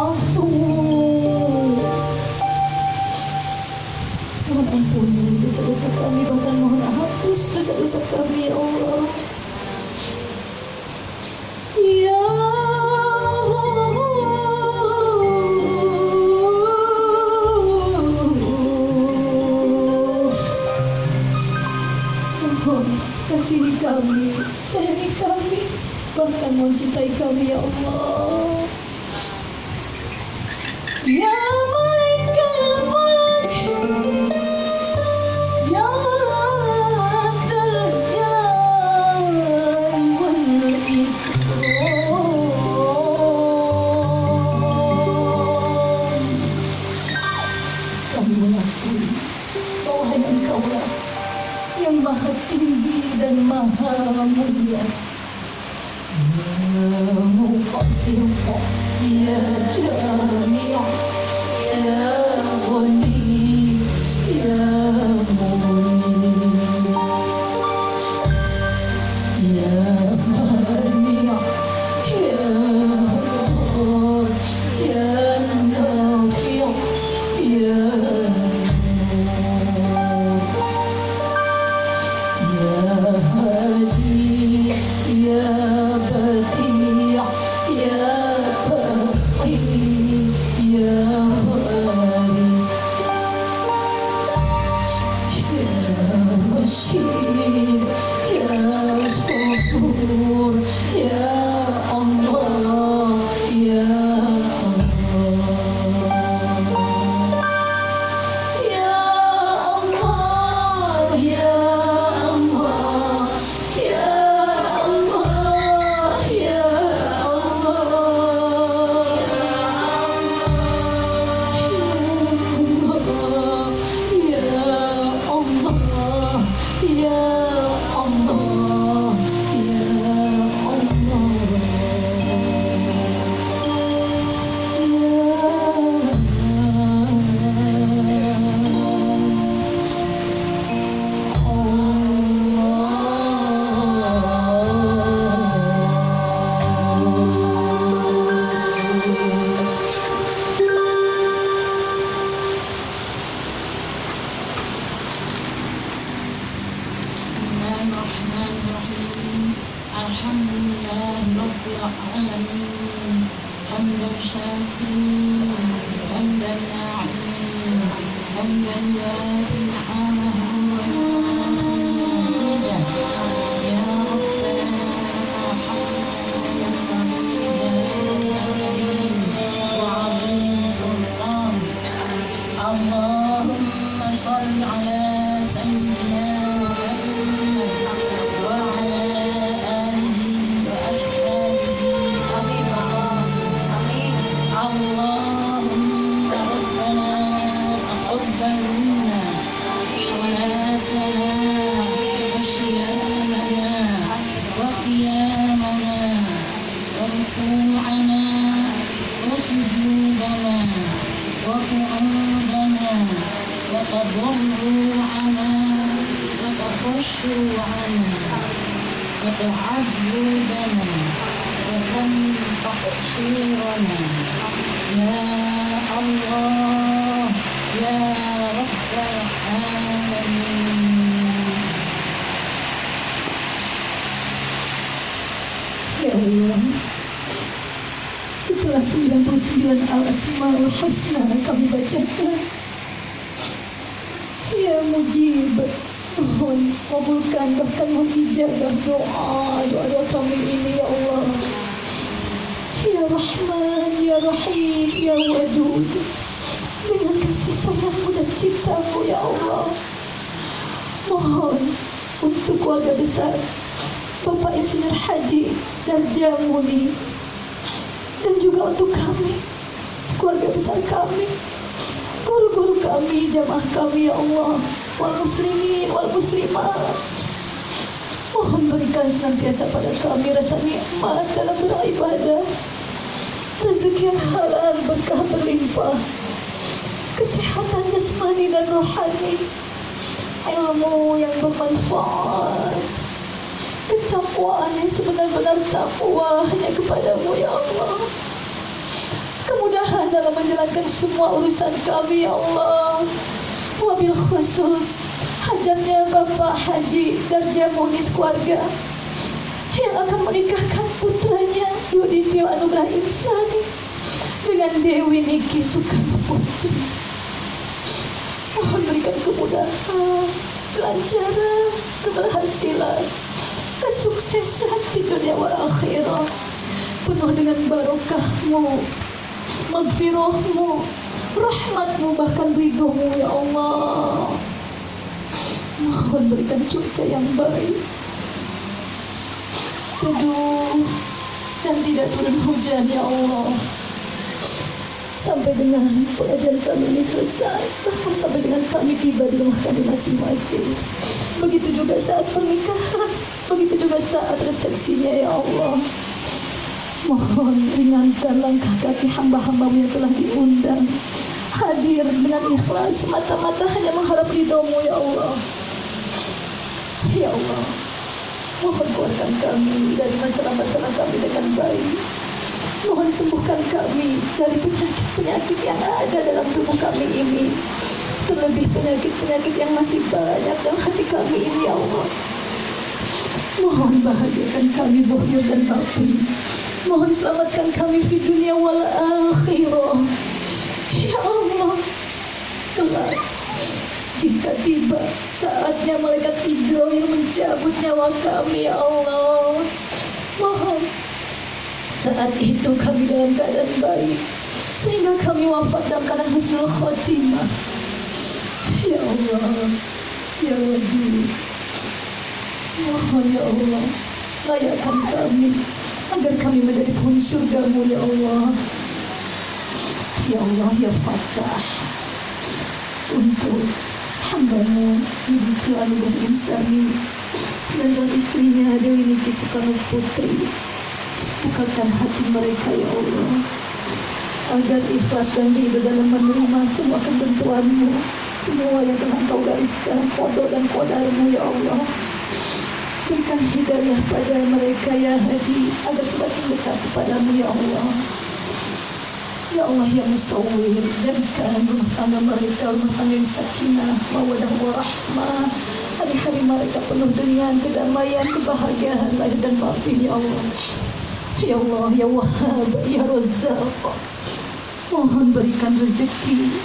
Afu, mohon ampuni dosa-dosa kami, bahkan mohon hapus dosa-dosa kami ya Allah. Ya Rauf, mohon kasihi kami, sayangi kami, bahkan mencintai kami ya Allah. Ya Malikal Mulk, Ya Dzal Jalali wal Ikram. Kami mengakui bahwa hanya Engkaulah yang maha tinggi dan maha mulia. Ya Muqasim, Ya Jami', Ya Ghani, Ya Mughni, Ya Mani', Ya Rad, Ya Nafi', Ya Nur, Ya Hadi, Ya Badi', Ya Baqi, Ya Warith, Ya Rashid, Ya Sabur, Ya Allah, Ya Allah, Ya Allah, Ya Allah, Ya Allah, Ya وركوعنا وسجودنا وقعودنا وتضرعنا وتخشوعنا وتعبدنا وكمل تقصيرنا يا الله يا رب العالمين. Ya Allah, setelah 99 al-asmaul husna kami bacakan, ya Mujib, mohon kabulkan bahkan mengijabah doa kami ini ya Allah. Ya Rahman, Ya Rahim, Ya Wadud, dengan kasih sayangmu dan cintamu ya Allah, mohon untuk keluarga besar Bapak Insinyur Haji Darjamuni, dan juga untuk kami, keluarga besar kami, guru-guru kami, jamaah kami ya Allah, wal muslimin wal muslimat, mohon berikan senantiasa pada kami rasa nikmat dalam beribadah, rezeki yang halal, berkah berlimpah, kesehatan jasmani dan rohani, ilmu yang bermanfaat, ketakwaan yang sebenar-benar takwa hanya kepadamu ya Allah, kemudahan dalam menjalankan semua urusan kami ya Allah. Wabil khusus hajatnya Bapak Haji Darjamuni keluarga yang akan menikahkan putranya Yuditio Anugrah Insani dengan Dewi Niki Soekarno Putri. Mohon berikan kemudahan, kelancaran, keberhasilan, kesuksesan di dunia wal akhirah, penuh dengan barokahmu, magfirahmu, rahmatmu, bahkan ridhomu ya Allah. Mohon berikan cuaca yang baik, teduh dan tidak turun hujan ya Allah, sampai dengan pengajian kami ini selesai, bahkan sampai dengan kami tiba di rumah kami masing-masing. Begitu juga saat pernikahan, begitu juga saat resepsinya ya Allah. Mohon ringankan langkah kaki hamba-hambamu yang telah diundang, hadir dengan ikhlas, mata-mata hanya mengharap ridhomu ya Allah. Ya Allah, mohon keluarkan kami dari masalah-masalah kami dengan baik. Mohon sembuhkan kami dari penyakit-penyakit yang ada dalam tubuh kami ini, terlebih penyakit-penyakit yang masih banyak dalam hati kami ini ya Allah. Mohon bahagiakan kami zahir dan batin, mohon selamatkan kami di dunia wal akhirah ya Allah. Kelak jika tiba saatnya malaikat Israil mencabut nyawa kami ya Allah, mohon saat itu kami dalam keadaan baik, sehingga kami wafat dalam keadaan husnul khotimah ya Allah. Ya Wadud, mohon ya Allah, layakkan kami agar kami menjadi penghuni surgamu ya Allah. Ya Allah ya Fatah, untuk hambamu Yuditio Anugrah Insani dan istrinya Dewi Niki Soekarno Putri, bukakan hati mereka ya Allah, agar ikhlas dan ridho dalam menerima semua ketentuanmu, semua yang telah Engkau gariskan, qada dan qadarmu ya Allah. Berikan hidayah pada mereka ya Hadi, agar semakin dekat kepadamu ya Allah. Ya Allah ya Musawwir, jadikan rumah tangga mereka rumah tangga yang sakinah, mawadah warahmah, hari-hari mereka penuh dengan kedamaian, kebahagiaan lahir dan batin ya Allah. Ya Allah ya Wahhab ya Razzaq, mohon berikan rezeki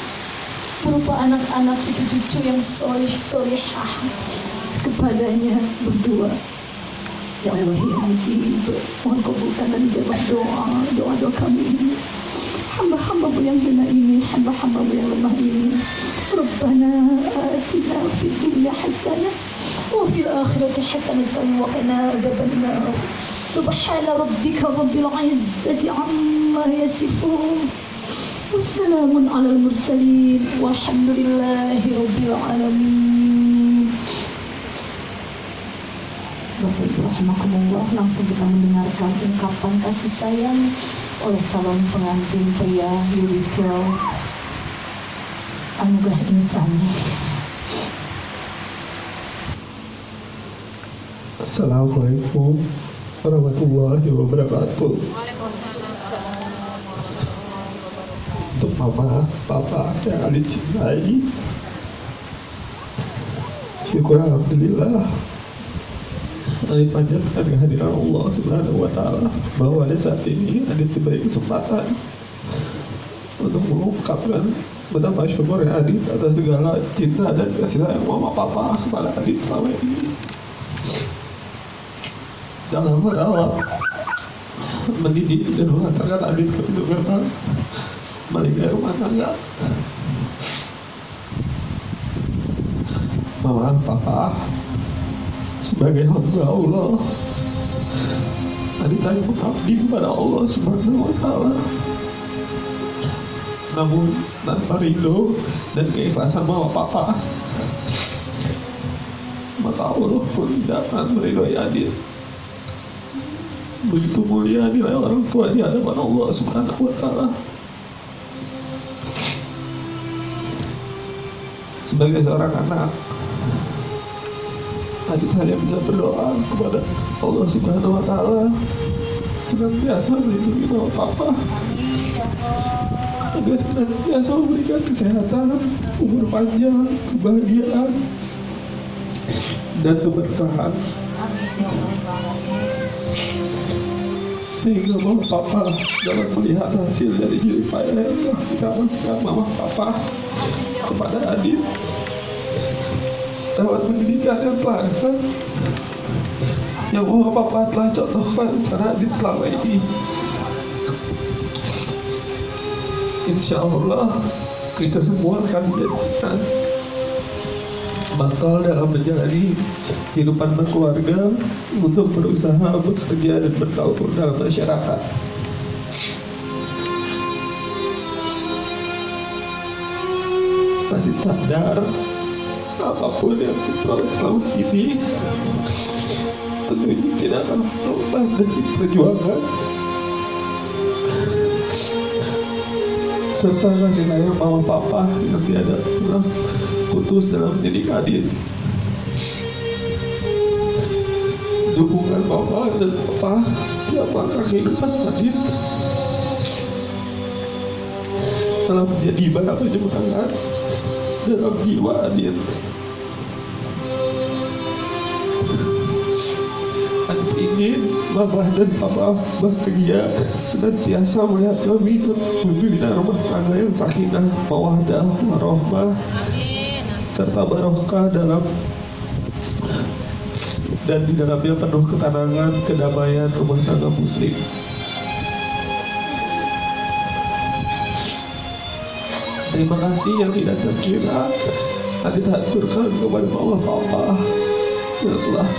berupa anak-anak cucu-cucu yang soleh-solehah kepadanya berdua. Ya Allah ya Mujib, mohon kabulkan dan jawab doa kami ini, hamba-hambamu yang hina ini, hamba-hambamu yang lemah ini. Rabbana atina fid dunya hasanah wa fil akhirati hasanatan wa qina adzabannar. Subhana rabbika rabbil izzati amma yasifun, wassalamun alal mursalin, walhamdulillahi rabbil alamin. Bapak rahimakumullah, langsung kita mendengarkan ungkapan kasih sayang oleh calon pengantin pria Yudhistira Anugerah Insani. Assalamualaikum warahmatullahi wabarakatuh. Untuk mama, papa yang Adit cintai, syukur alhamdulillah Adit panjatkan kehadiran Allah Subhanahu wa Ta'ala bahwa pada saat ini Adit diberi kesempatan untuk mengungkapkan betapa syukurnya Adit atas segala cinta dan kasih sayang mama papa kepada Adit selama ini dalam merawat, mendidik dan mengantarkan Adit ke pintu gerbang balik rumah tangga. Mama, papa, sebagai hamba Allah, Adit hanya mengabdi kepada Allah Subhanahu wa Ta'ala. Namun tanpa ridho dan keikhlasan mama papa, maka Allah pun tidak akan meridhoi Adit. Begitu mulia nilai orang tua di hadapan Allah Subhanahu wa Ta'ala. Sebagai seorang anak, Adit hanya bisa berdoa kepada Allah Subhanahu wa Ta'ala senantiasa melindungi mama papa, agar senantiasa memberikan kesehatan, umur panjang, kebahagiaan, dan keberkahan, sehingga mama papa dapat melihat hasil dari jerih payah yang telah ditawarkan mama papa kepada Adit lewat pendidikan yang telah yang mama papa telah contohkan kepada Adit selama ini. Insya Allah kita semua akan dijadikan bakal dalam menjalani kehidupan berkeluarga, untuk berusaha, bekerja, dan bergaul dalam masyarakat. Adit sadar apapun yang diperoleh selama ini tentunya tidak akan lepas dari perjuangan serta kasih sayang mama papa yang tiada pernah putus dalam mendidik Adit. Dukungan mama dan papa setiap langkah kehidupan Adit telah menjadi bara penyemangat dalam jiwa Adit. Adit ingin mama dan papa bahagia, senantiasa melihat kami membina rumah tangga yang sakinah, mawaddah, warahmah, serta barokah dalam dan di dalamnya penuh ketenangan, kedamaian rumah tangga muslim. Terima kasih yang tidak terkira Adit haturkan kepada mama papa yang telah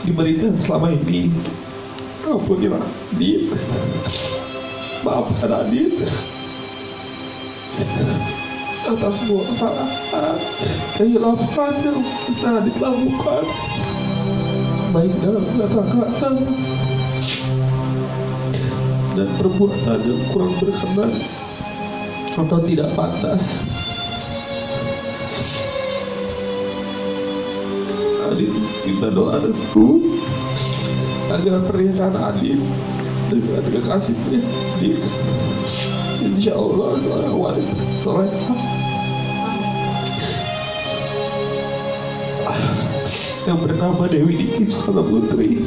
diberikan selama ini. Ampunilah Adit, maafkan Adit atas semua kesalahan, kehilafan yang pernah Adit lakukan, baik dalam kata-kata dan perbuatan yang kurang berkenan atau tidak pantas. Adit minta doa restu agar pernikahan Adit dengan kekasihnya Adit insya Allah seorang wanita solehah yang bernama Dewi Diki Soekarno Putri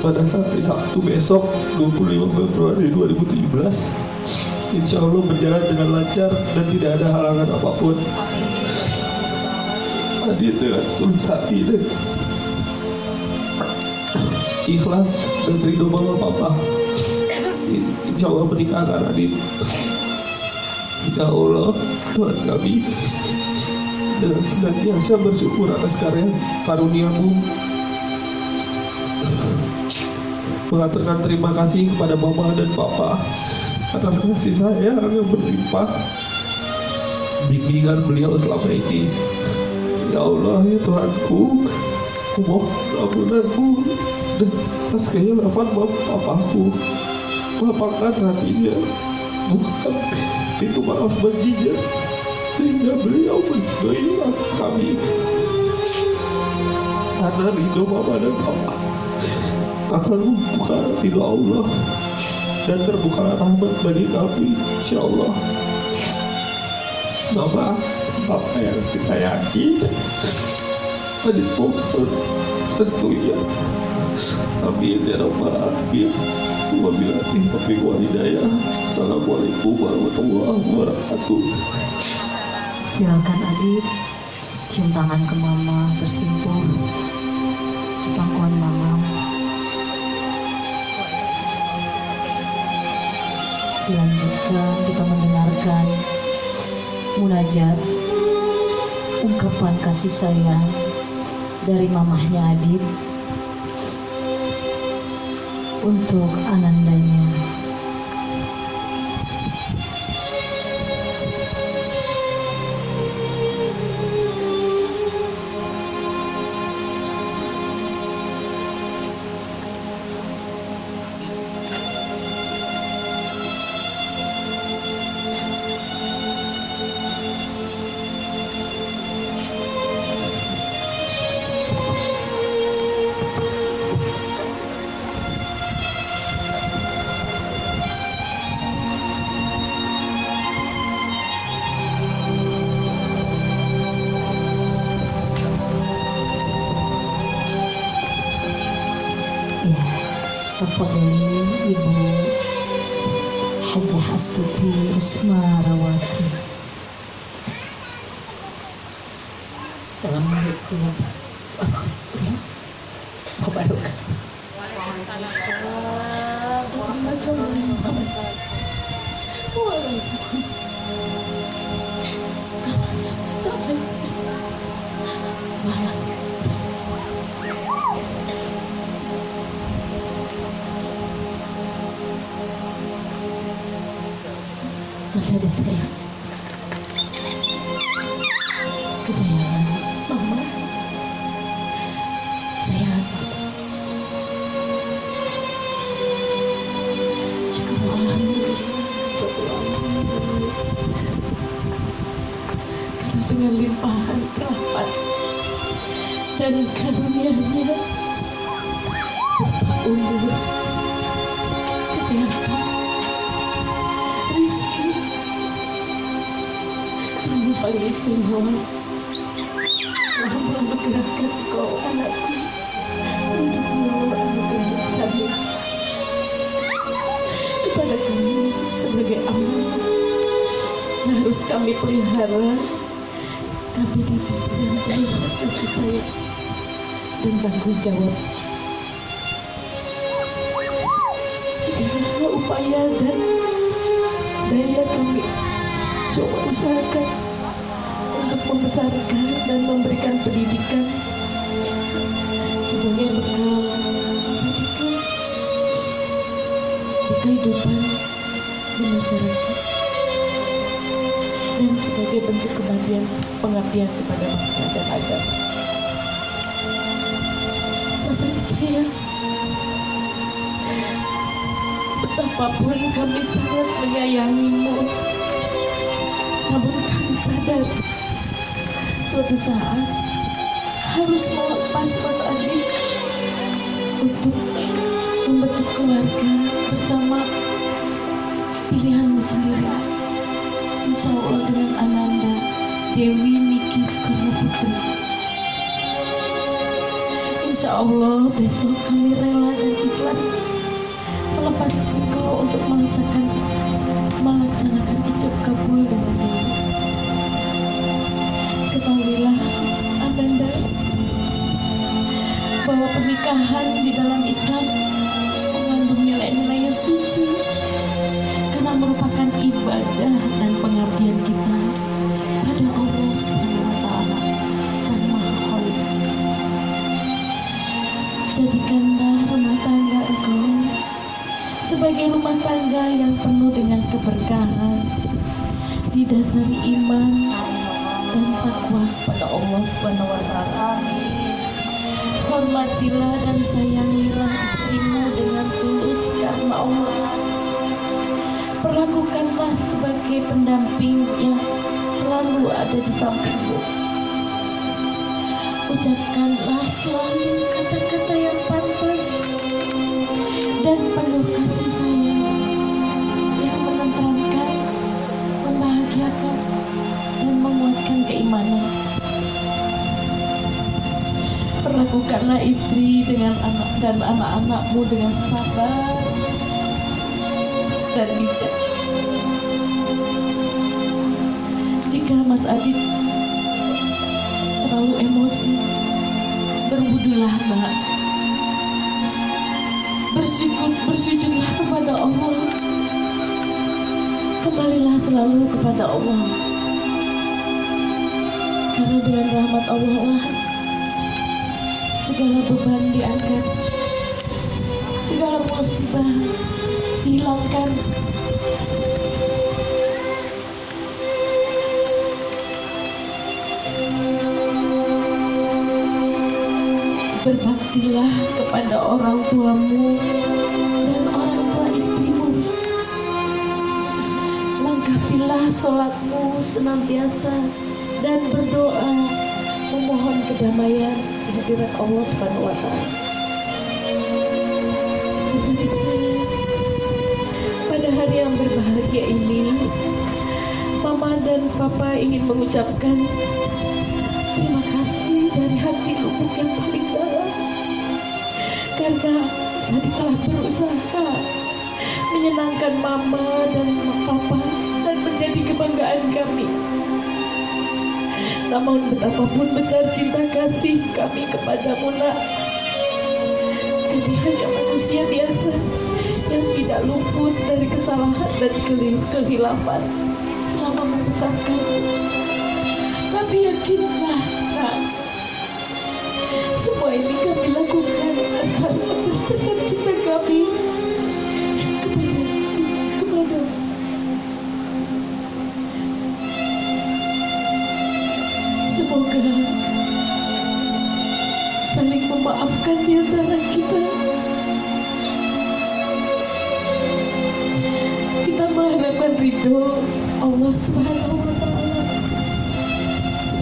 pada hari Sabtu besok 25 Februari 2017 insya Allah berjalan dengan lancar dan tidak ada halangan apapun. Adit dengan tulus hati dan ikhlas dan ridho mama papa insya Allah menikahkan Adit. Ya Allah Tuhan kami, dengan senantiasa bersyukur atas karunia-Mu, mengaturkan terima kasih kepada mama dan papa atas kasih sayang yang berlimpah bimbingan beliau selama ini. Ya Allah, ya Tuhanku, Aku mohon ampunanmu dan atas kehilafan papaku. Lapangkan hatinya, bukakan pintu maaf baginya, sehingga beliau meridhoi kami. Karena ridho mama dan papa akan membuka ridho Allah dan terbuka rahmat bagi kami, insyaallah. Mama, papa yang disayangi, adit mohon restunya. Amin ya rabbal alamin. Wabillahi taufiq wal hidayah. Assalamualaikum warahmatullahi wabarakatuh. Silakan Adit, cium tangan ke mama, bersimpuh di pangkuan mama. Dilanjutkan kita mendengarkan munajat, ungkapan kasih sayang dari mamahnya Adit untuk anandanya. Tafadhali Ibu Hajah Astuti Usmarawati. Assalamualaikum warahmatullahi wabarakatuh. Mas Adit sayang, kesayangan mama, sayang syukur alhamdulillah, karena dengan limpahan rahmat dan karunia-Nya umur, kesehatan, rezeki, kamu paling istimewa. Telah menggerakkan kau anakku untuk mengelola anugerah saya kepada kami sebagai amanah yang harus kami pelihara. Kami didik dengan penuh kasih sayang dan tanggung jawab. Segala upaya dan daya kami coba usahakan untuk membesarkan dan memberikan pendidikan sebagai bekal sedekah di kehidupan di masyarakat dan sebagai bentuk pengabdian kepada bangsa dan agama. Masyarakat saya, betapapun kami sangat menyayangimu, namun kami sadar suatu saat harus melepas Mas Adi untuk membentuk keluarga bersama pilihanmu sendiri. Insya Allah dengan Ananda Dewi Niki Sukarno Putri. Insya Allah besok kami rela dan ikhlas melepas engkau untuk melaksanakan ijab kabul dengan Dewi. Ketahuilah Ananda bahwa pernikahan di dalam Islam mengandung nilai-nilai yang suci karena merupakan ibadah dan pengabdian kita pada Allah Subhanahu wa Ta'ala Sang Maha Khalid. Jadikanlah rumah tangga engkau sebagai rumah tangga yang penuh dengan keberkahan, didasari iman dan takwa pada Allah Subhanahu wa Ta'ala. Hormatilah dan sayangilah istrimu dengan tulus karena Allah. Perlakukanlah sebagai pendamping yang selalu ada di sampingmu. Ucapkanlah selalu kata-kata yang pantas dan penuh kasih sayang yang menenteramkan, membahagiakan, dan menguatkan keimanan. Perlakukanlah istri dengan anak dan anak-anakmu dengan sabar dan bijak. Jika Mas Adit terlalu emosi, berwudulah nak. Bersujudlah kepada Allah. Kembalilah selalu kepada Allah. Karena dengan rahmat Allah lah segala beban diangkat, segala musibah dihilangkan. Berbaktilah kepada orang tuamu dan orang tua istrimu. Lengkapilah sholatmu senantiasa dan berdoa memohon kedamaian di hadirat Allah Subhanahu wa Ta'ala. Mas Adit sayang, pada hari yang berbahagia ini, Mama dan Papa ingin mengucapkan terima kasih dari hati lubuk yang paling dalam, karena Mas Adit telah berusaha menyenangkan Mama dan Papa dan menjadi kebanggaan kami. Namun betapapun besar cinta kasih kami kepadamu nak, kami hanya manusia biasa yang tidak luput dari kesalahan dan kehilafan selama membesarkan. Tapi yakinlah nak, semua ini kami lakukan asal atas dasar cinta kami kepadamu. Semoga saling memaafkan di antara kita. Kita mengharapkan ridho Allah Subhanahu wa Ta'ala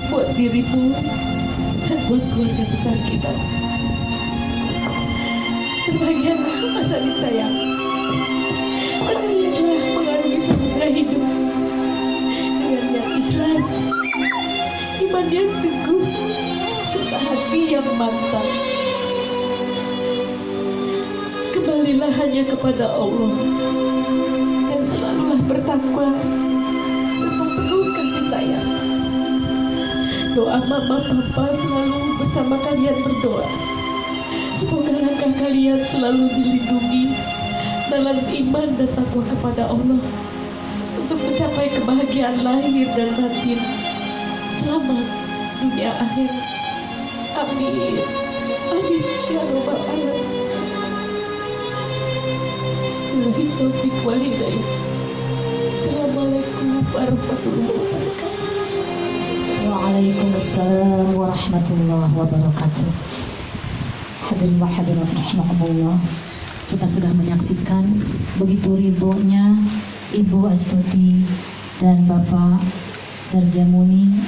buat dirimu dan buat keluarga besar kita. Berbahagialah Mas Adit sayang. Berbahagialah mengarungi samudera hidup dengan yang ikhlas, iman yang teguh, serta hati yang mantap. Kembalilah hanya kepada Allah dan selalulah bertakwa serta penuh kasih sayang. Doa Mama Papa selalu bersama kalian berdoa. Semoga langkah kalian selalu dilindungi dalam iman dan takwa kepada Allah untuk mencapai kebahagiaan lahir dan batin selamat dunia akhir. Amin. Amin ya rabbal alamin. Wabillahi taufiq wal hidayah. Assalamualaikum warahmatullahi wabarakatuh. Waalaikumsalam warahmatullahi wabarakatuh. Hadirin wa hadirat rahimakumullah, kita sudah menyaksikan begitu ridhonya Ibu Astuti dan Bapak Darjamuni